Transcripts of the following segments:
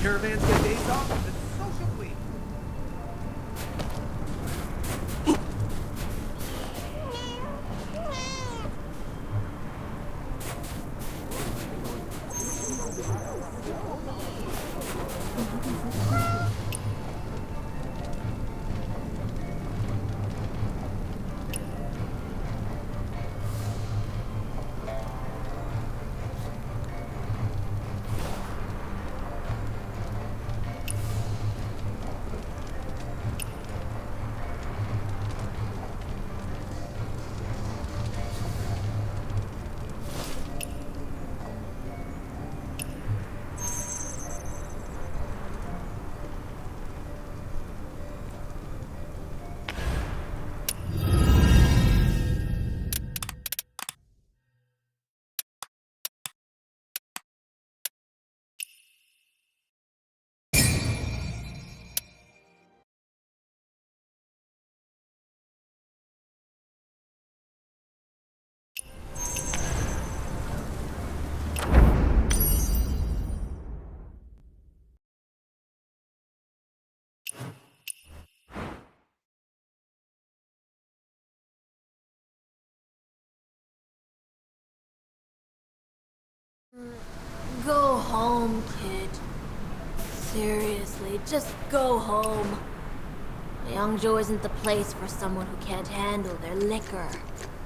caravans get days off, and so should we. Go home, kid. Seriously, just go home. Liangzhou isn't the place for someone who can't handle their liquor.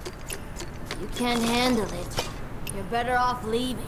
If you can't handle it, you're better off leaving.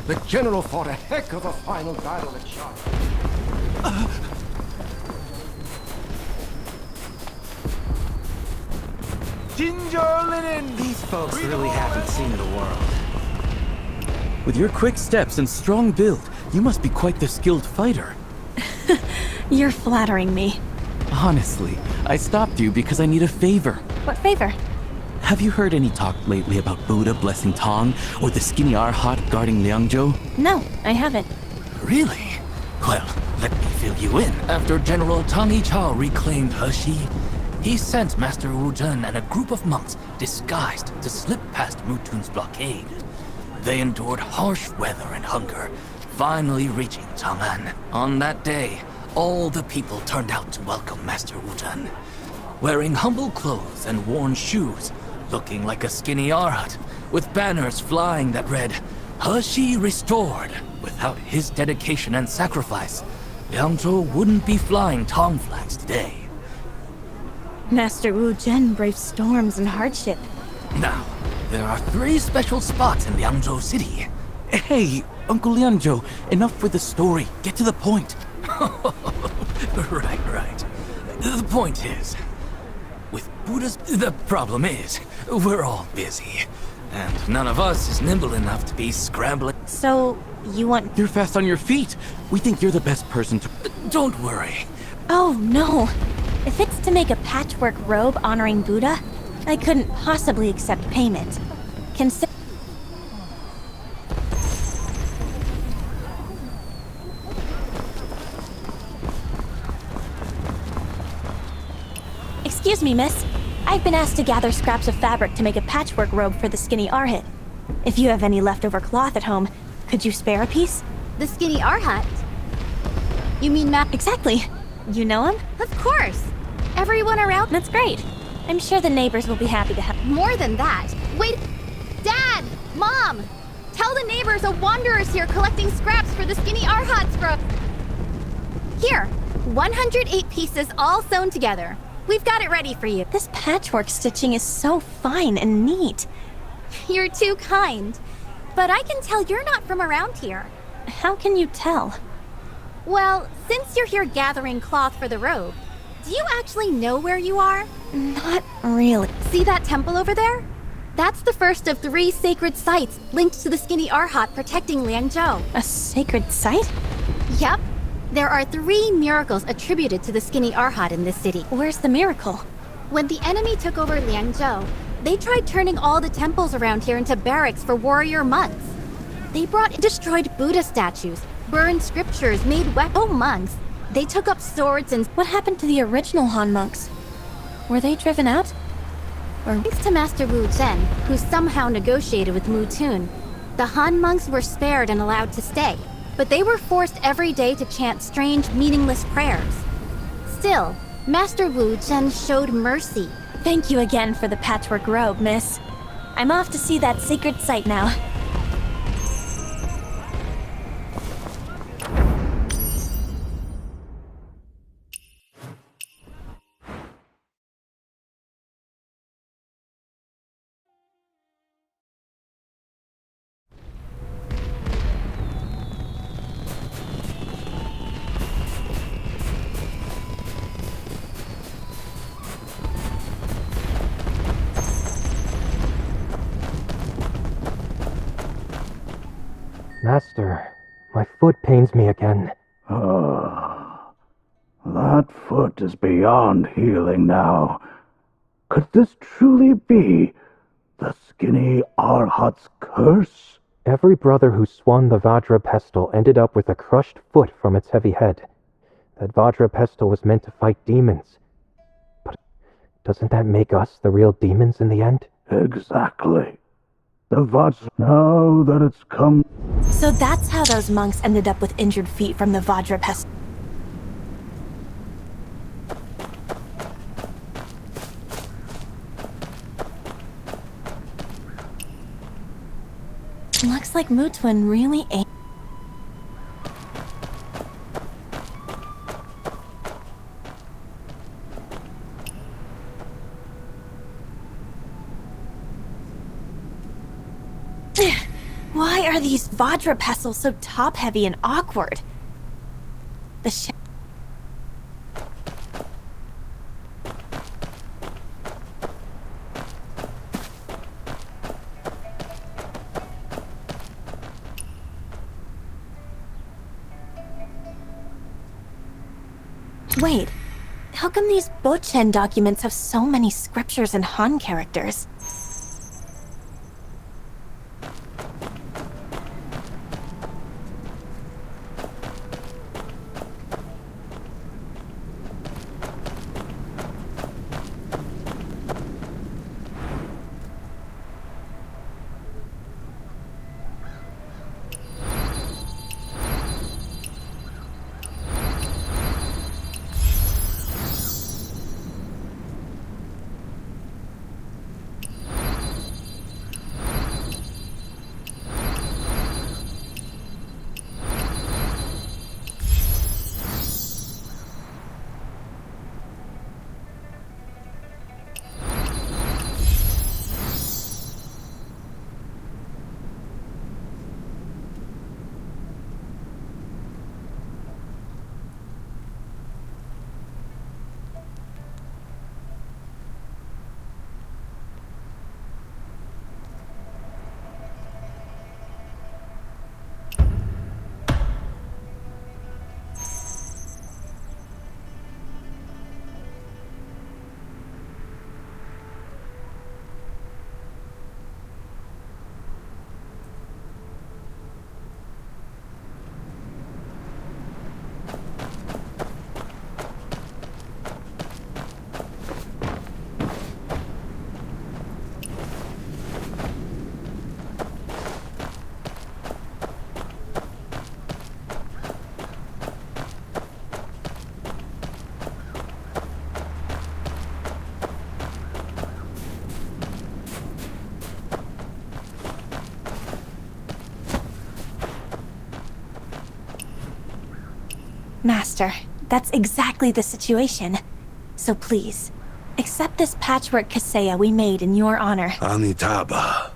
The general fought a heck of a final battle at Shanghai. Ginger linen! These folks really haven't seen the world. With your quick steps and strong build, you must be quite the skilled fighter. You're flattering me. Honestly, I stopped you because I need a favor. What favor? Have you heard any talk lately about Buddha blessing Tong, or the skinny Arhat guarding Liangzhou? No, I haven't. Really? Well, let me fill you in. After General Tang Yichao reclaimed Heshi, he sent Master Wu Zhen and a group of monks disguised to slip past Mutun's blockade. They endured harsh weather and hunger, finally reaching Chang'an. On that day, all the people turned out to welcome Master Wu Zhen. Wearing humble clothes and worn shoes, looking like a skinny Arhat, with banners flying that read, Heshi restored. Without his dedication and sacrifice, Liangzhou wouldn't be flying Tong flags today. Master Wu Zhen braved storms and hardship. Now, there are 3 special spots in Liangzhou City. Hey, Uncle Liangzhou, enough with the story. Get to the point. Right. The point is, with Buddha's... The problem is, we're all busy. And none of us is nimble enough to be scrambling. So, you want... You're fast on your feet. We think you're the best person to... Don't worry. Oh, no. If it's to make a patchwork robe honoring Buddha, I couldn't possibly accept payment. Excuse me, miss. I've been asked to gather scraps of fabric to make a patchwork robe for the skinny Arhat. If you have any leftover cloth at home, could you spare a piece? The skinny Arhat? You mean Exactly. You know him? Of course! Everyone around- That's great. I'm sure the neighbors will be happy to have- More than that. Wait! Dad! Mom! Tell the neighbors a wanderer's here collecting scraps for the skinny Arhats for- Here! 108 pieces all sewn together. We've got it ready for you. This patchwork stitching is so fine and neat. You're too kind. But I can tell you're not from around here. How can you tell? Well, since you're here gathering cloth for the robe, do you actually know where you are? Not really. See that temple over there? That's the first of 3 sacred sites linked to the skinny Arhat protecting Liangzhou. A sacred site? Yep. There are 3 miracles attributed to the skinny Arhat in this city. Where's the miracle? When the enemy took over Liangzhou, they tried turning all the temples around here into barracks for warrior monks. They destroyed Buddha statues, burned scriptures, made monks. They took up swords and... What happened to the original Han monks? Were they driven out? Or... Thanks to Master Wu Zhen, who somehow negotiated with Mu Tun, the Han monks were spared and allowed to stay. But they were forced every day to chant strange, meaningless prayers. Still, Master Wu Zhen showed mercy. Thank you again for the patchwork robe, miss. I'm off to see that sacred site now. Master, my foot pains me again. That foot is beyond healing now. Could this truly be the skinny Arhat's curse? Every brother who swung the Vajra pestle ended up with a crushed foot from its heavy head. That Vajra pestle was meant to fight demons. But doesn't that make us the real demons in the end? Exactly. The Vajra... Now that it's come... So that's how those monks ended up with injured feet from the Vajra pestle. Looks like Mu Tun really ain't... Why are these Vajra pestles so top-heavy and awkward? Wait, how come these Bochen documents have so many scriptures and Han characters? Master, that's exactly the situation. So please, accept this patchwork kaseya we made in your honor. Anitaba,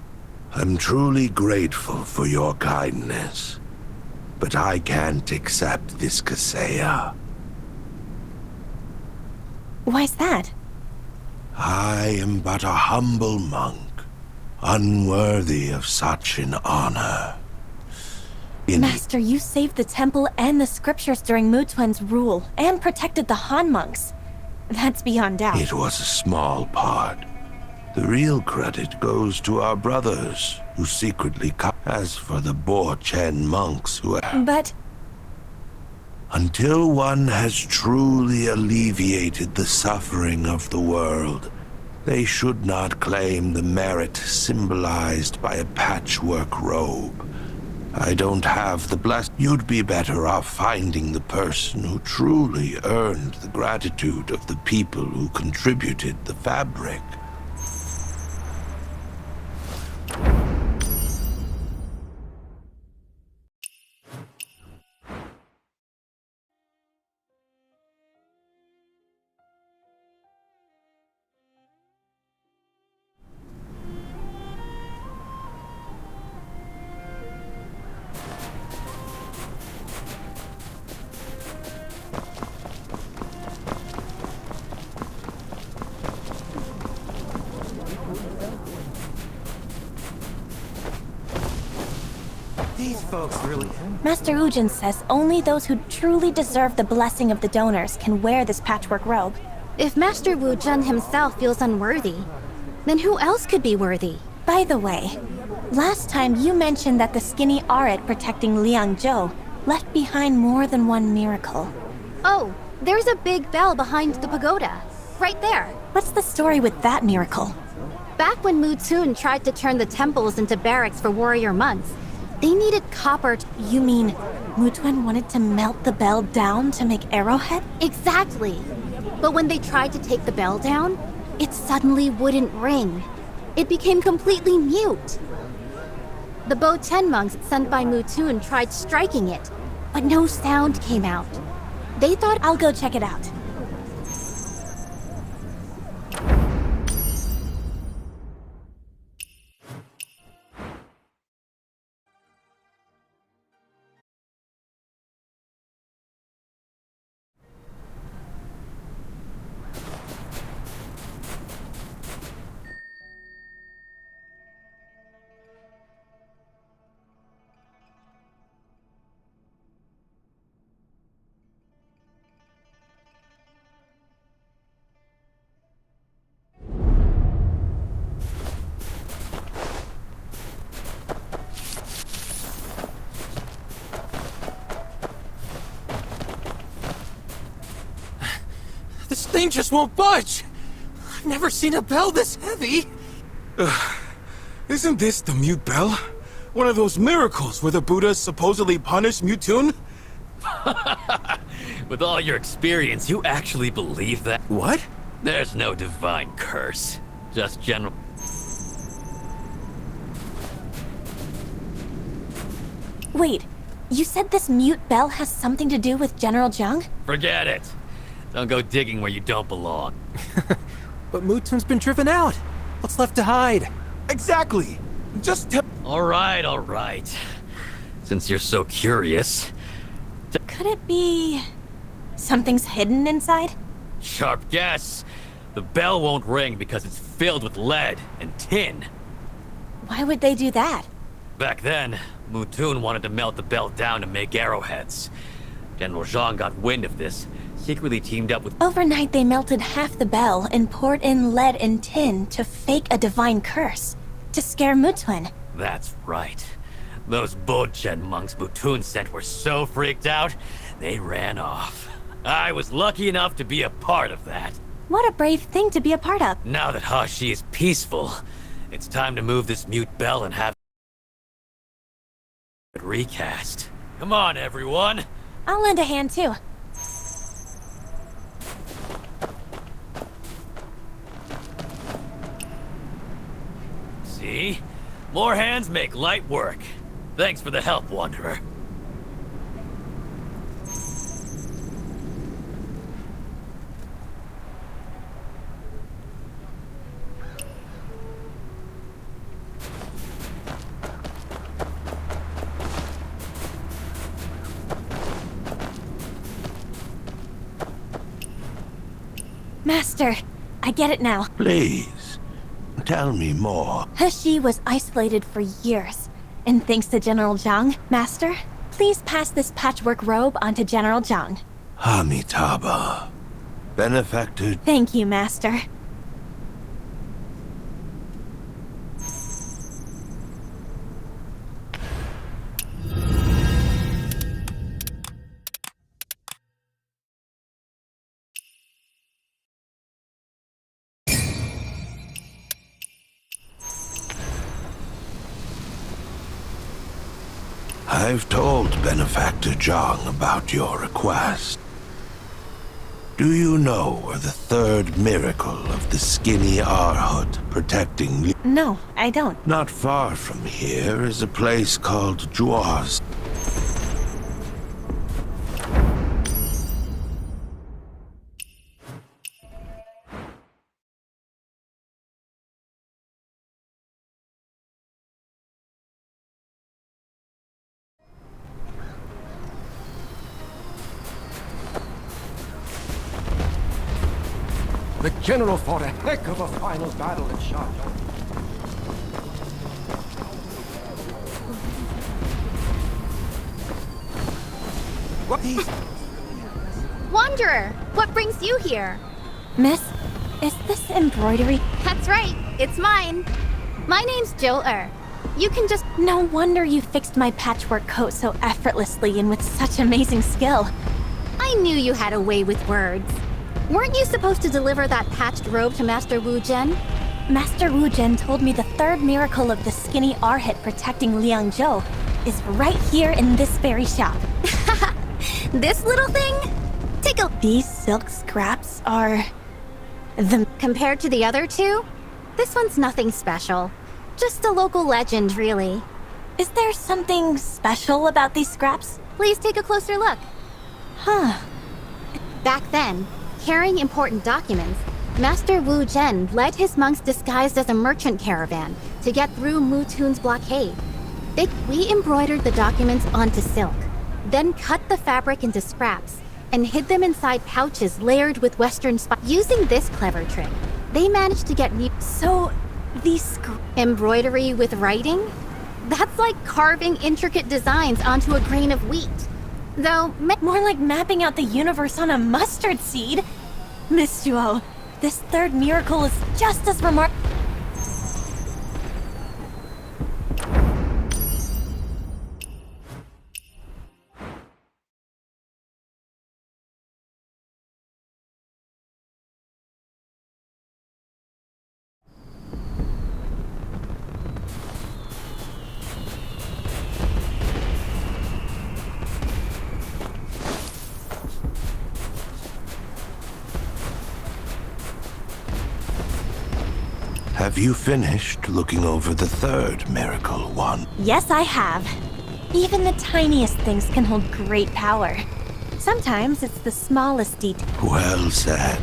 I'm truly grateful for your kindness, but I can't accept this kaseya. Why's that? I am but a humble monk, unworthy of such an honor. Master, you saved the temple and the scriptures during Mutuan's rule, and protected the Han monks. That's beyond doubt. It was a small part. The real credit goes to our brothers, who secretly as for the Bo Chen monks who But... Until one has truly alleviated the suffering of the world, they should not claim the merit symbolized by a patchwork robe. I don't have the bless. You'd be better off finding the person who truly earned the gratitude of the people who contributed the fabric. These folks really... Master Ujin says only those who truly deserve the blessing of the donors can wear this patchwork robe. If Master Wu Zhen himself feels unworthy, then who else could be worthy? By the way, last time you mentioned that the skinny arit protecting Liang Zhou left behind more than one miracle. Oh, there's a big bell behind the pagoda. Right there. What's the story with that miracle? Back when Mu Tun tried to turn the temples into barracks for warrior monks, they needed copper. You mean Mutuan wanted to melt the bell down to make arrowhead? Exactly. But when they tried to take the bell down, it suddenly wouldn't ring. It became completely mute. The Bo Ten monks sent by Mu Tun tried striking it, but no sound came out. They thought I'll go check it out. This thing just won't budge! I've never seen a bell this heavy! Isn't this the mute bell? One of those miracles where the Buddhas supposedly punished Mutun? With all your experience, you actually believe that? What? There's no divine curse. Just general... Wait, you said this mute bell has something to do with General Zhang? Forget it! Don't go digging where you don't belong. But Mutun's been driven out. What's left to hide? Exactly! Just tell— Alright. Since you're so curious... Could it be... something's hidden inside? Sharp guess! The bell won't ring because it's filled with lead and tin. Why would they do that? Back then, Mutun wanted to melt the bell down to make arrowheads. General Zhang got wind of this, secretly teamed up with... Overnight they melted half the bell and poured in lead and tin to fake a divine curse. To scare Mutun. That's right. Those Bochen monks Mutun sent were so freaked out, they ran off. I was lucky enough to be a part of that. What a brave thing to be a part of. Now that Hashi is peaceful, it's time to move this mute bell and have it recast. Come on, everyone! I'll lend a hand too. See? More hands make light work. Thanks for the help, Wanderer. Master, I get it now. Please, tell me more. He was isolated for years. And thanks to General Zhang, Master, please pass this patchwork robe on to General Zhang. Amitabha, benefactor. Thank you, Master. I've told Benefactor Zhang about your request. Do you know where the third miracle of the skinny Arhut protecting... No, I don't. Not far from here is a place called Juaz. The general fought a heck of a final battle at Sha. What these? Wanderer, what brings you here? Miss, is this embroidery? That's right, it's mine. My name's Joel. You can just... No wonder you fixed my patchwork coat so effortlessly and with such amazing skill. I knew you had a way with words. Weren't you supposed to deliver that patched robe to Master Wu Zhen? Master Wu Zhen told me the third miracle of the skinny Arhit protecting Liang Zhou is right here in this very shop. This little thing? Take a... These silk scraps are... the... Compared to the other two, this one's nothing special. Just a local legend, really. Is there something special about these scraps? Please take a closer look. Huh. Back then, carrying important documents, Master Wu Zhen led his monks disguised as a merchant caravan to get through Mutun's blockade. We embroidered the documents onto silk, then cut the fabric into scraps, and hid them inside pouches layered with Western spice. Using this clever trick, they managed to get new... So, these embroidery with writing? That's like carving intricate designs onto a grain of wheat. Though, more like mapping out the universe on a mustard seed. Miss Zhuo, this third miracle is just as remarkable. Have you finished looking over the third miracle one? Yes, I have. Even the tiniest things can hold great power. Sometimes it's the smallest detail. Well said.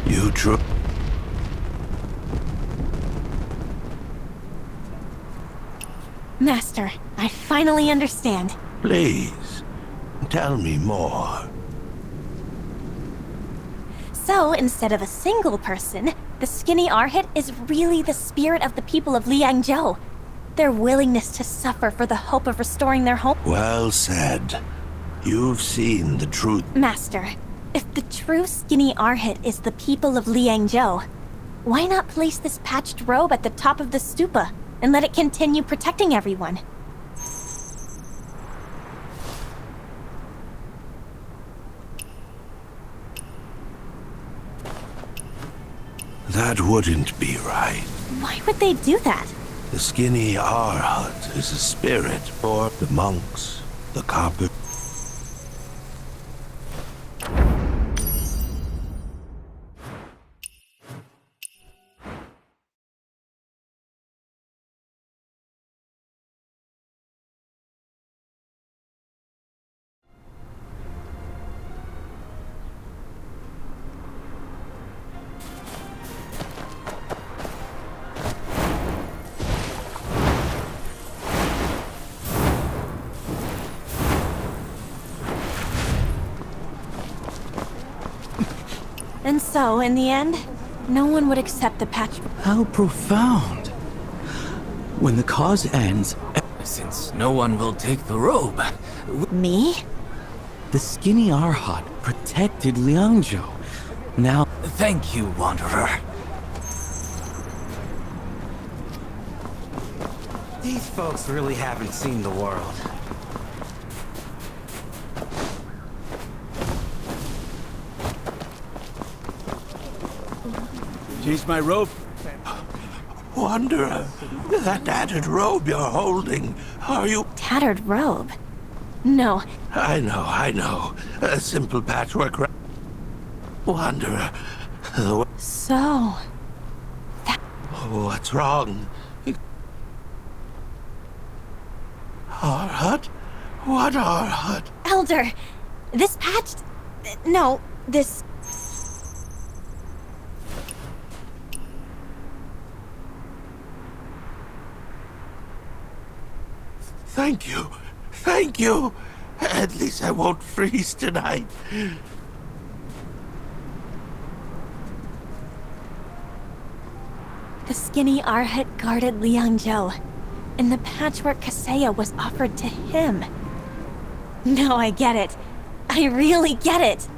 You true. Master, I finally understand. Please, tell me more. So, instead of a single person, the skinny Arhit is really the spirit of the people of Liangzhou. Their willingness to suffer for the hope of restoring their home. Well said. You've seen the truth. Master, if the true skinny Arhit is the people of Liangzhou, why not place this patched robe at the top of the stupa and let it continue protecting everyone? That wouldn't be right. Why would they do that? The skinny Arhut is a spirit for the monks, the copper. And so, in the end, no one would accept the patched. How profound. When the cause ends, Since no one will take the robe, Me? the skinny Arhat protected Liangzhou. Now, thank you, Wanderer. These folks really haven't seen the world. She's my robe. Wanderer, that tattered robe you're holding, are you... Tattered robe? No, I know. A simple patchwork Wanderer, so... what's wrong? Arhat? What Arhat? Elder! This patched... No, this... Thank you. At least I won't freeze tonight. The skinny Arhat guarded Liangzhou, and the patchwork Kaseya was offered to him. Now I get it. I really get it.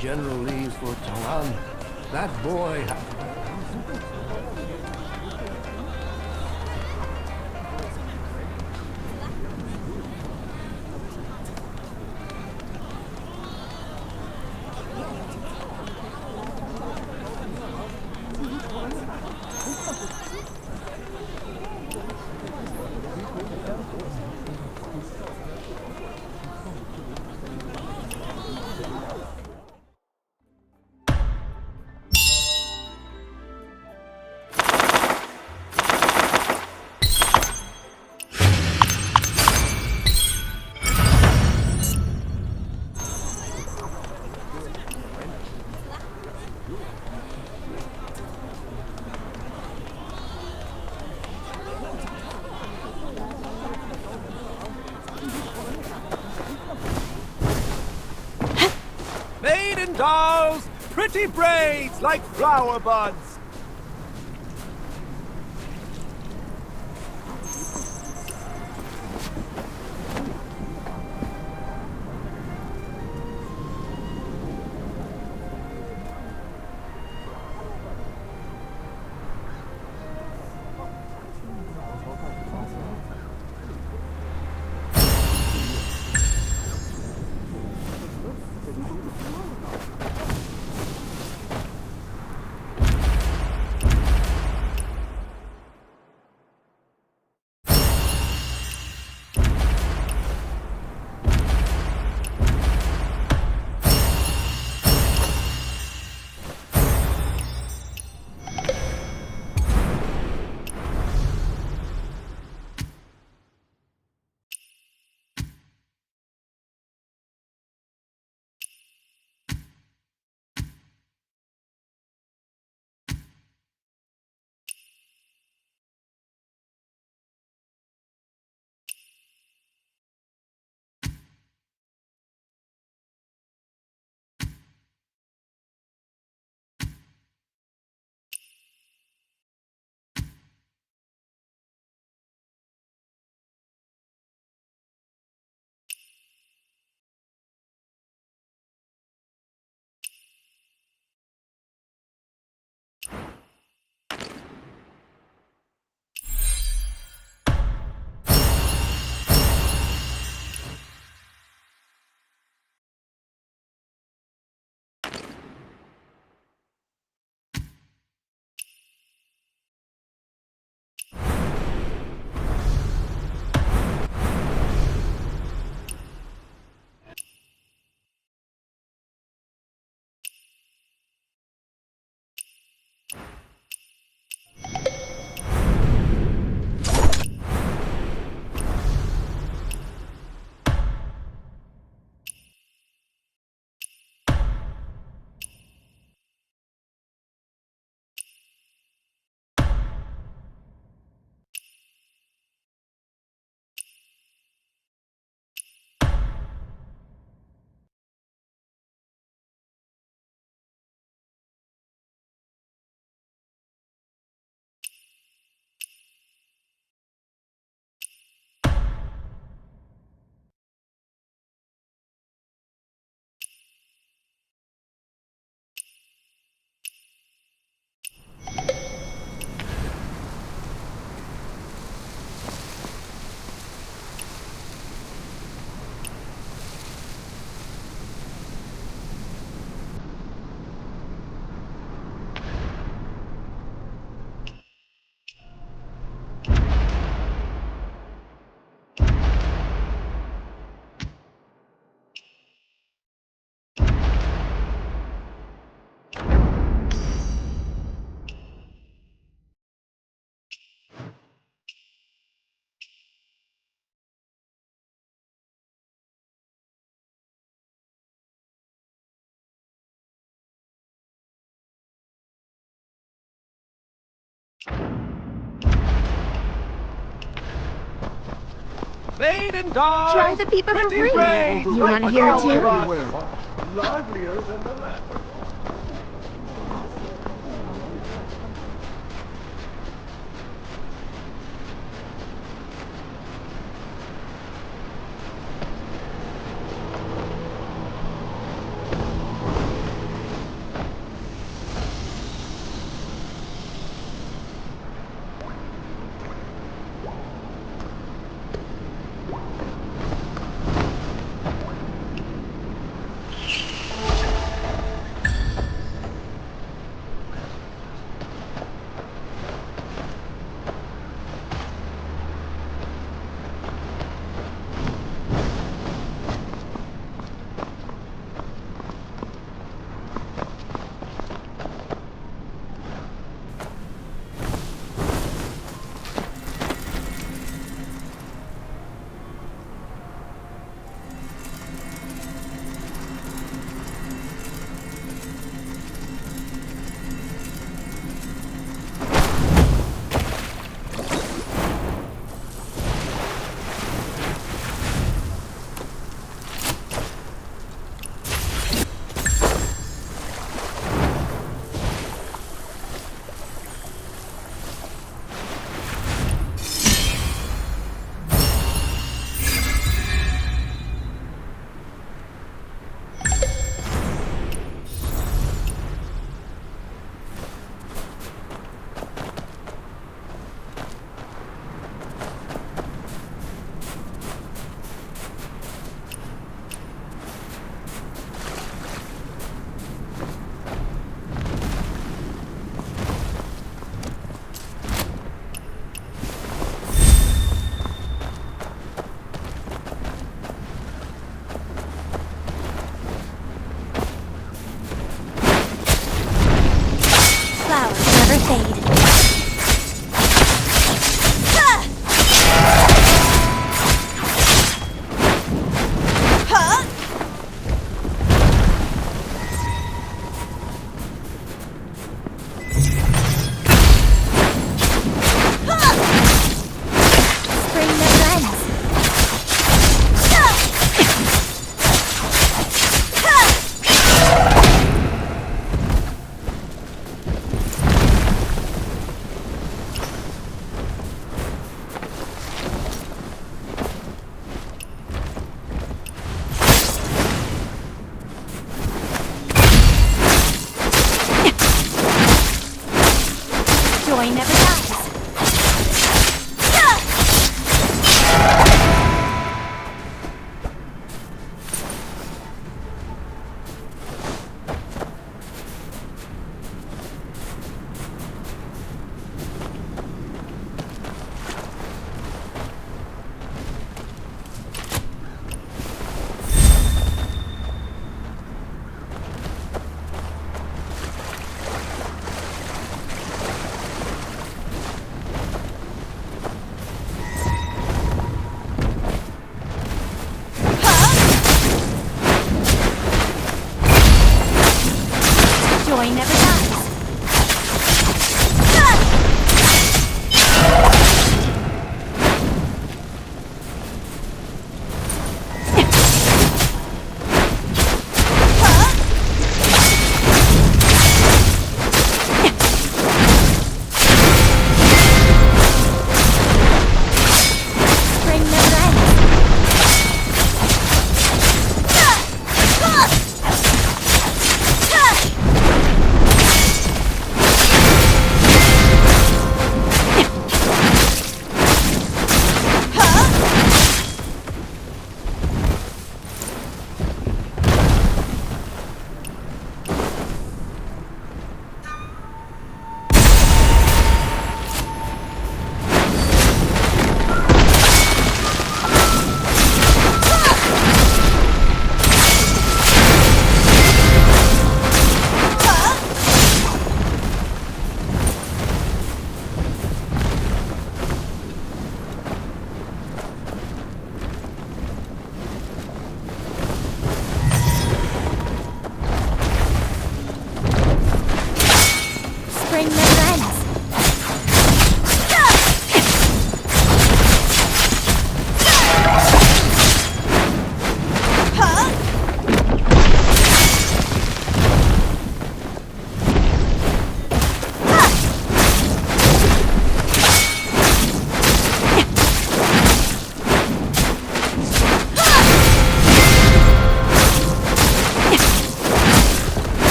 general leaves for Taiwan, that boy dolls! Pretty braids like flower buds! Maiden dolls! Try the people for Pretty free. braids You like want to hear it too? flower buds. Livelier than the leopard.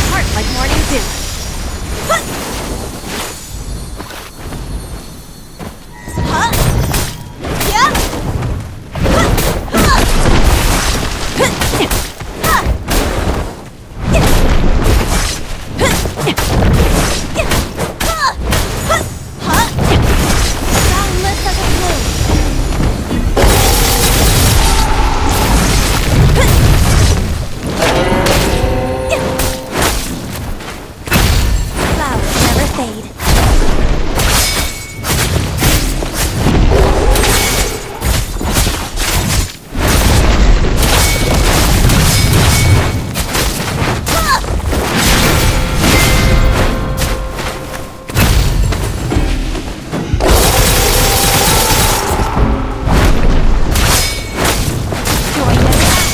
Heart like morning dew. Boundless as a blue. Flowers never fade. Join us.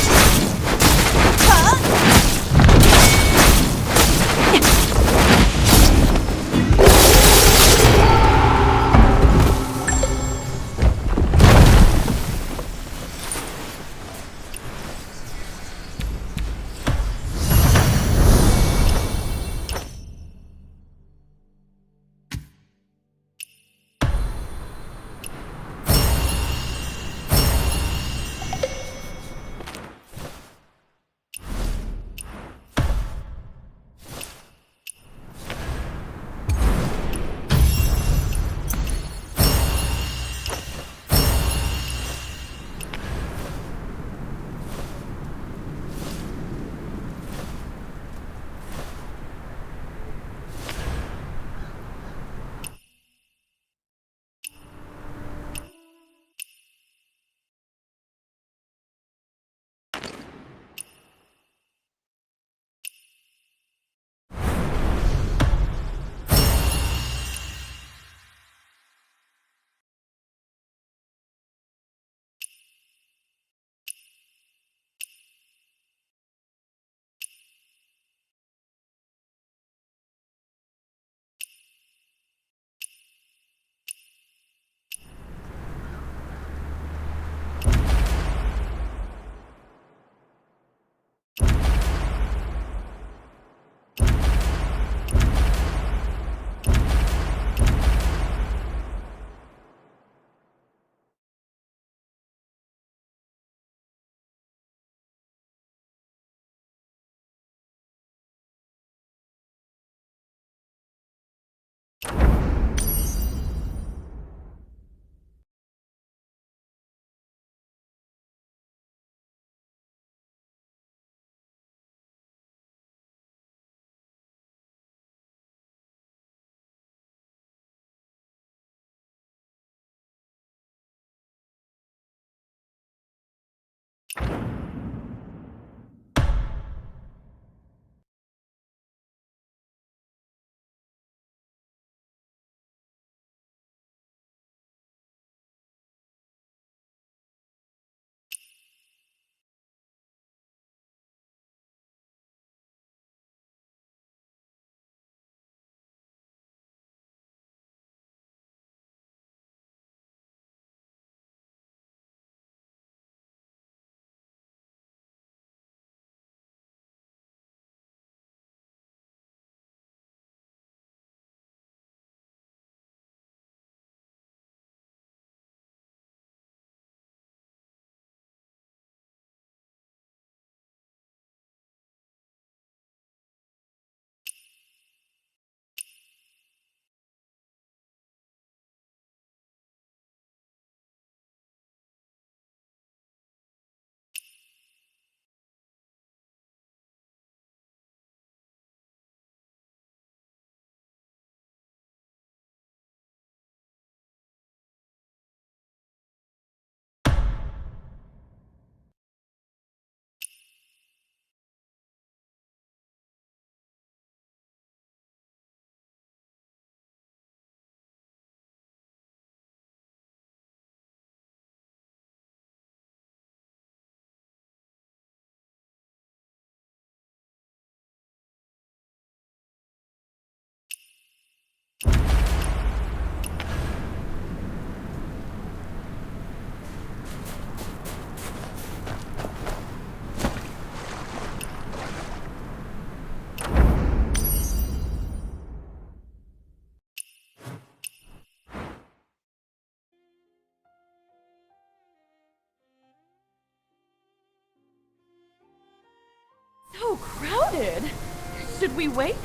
so crowded. Should we wait?